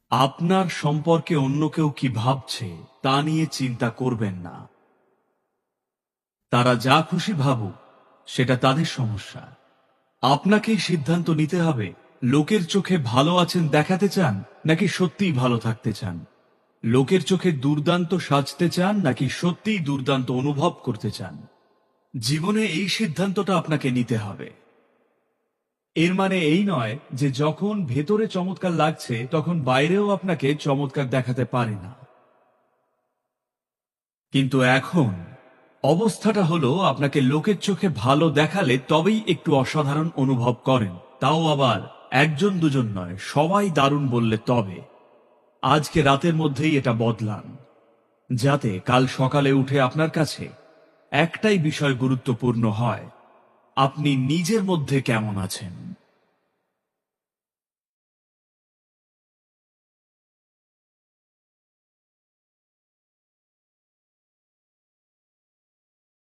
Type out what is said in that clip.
আপনার সম্পর্কে অন্য কেউ কি ভাবছে তা নিয়ে চিন্তা করবেন না। তারা যা খুশি ভাবুক, সেটা তাদের সমস্যা। আপনাকেই সিদ্ধান্ত নিতে হবে, লোকের চোখে ভালো আছেন দেখাতে চান নাকি সত্যিই ভালো থাকতে চান। লোকের চোখে দুর্দান্ত সাজতে চান নাকি সত্যিই দুর্দান্ত অনুভব করতে চান। জীবনে এই সিদ্ধান্তটা আপনাকে নিতে হবে। এর মানে এই নয় যে যখন ভেতরে চমৎকার লাগছে তখন বাইরেও আপনাকে চমৎকার দেখাতে পারে না। কিন্তু এখন অবস্থাটা হলো, আপনাকে লোকের চোখে ভালো দেখালে তবেই একটু অসাধারণ অনুভব করেন, তাও আবার একজন দুজন নয়, সবাই দারুণ বললে তবে। আজকে রাতের মধ্যেই এটা বদলান, যাতে কাল সকালে উঠে আপনার কাছে একটাই বিষয় গুরুত্বপূর্ণ হয়, আপনি নিজের মধ্যে কেমন আছেন।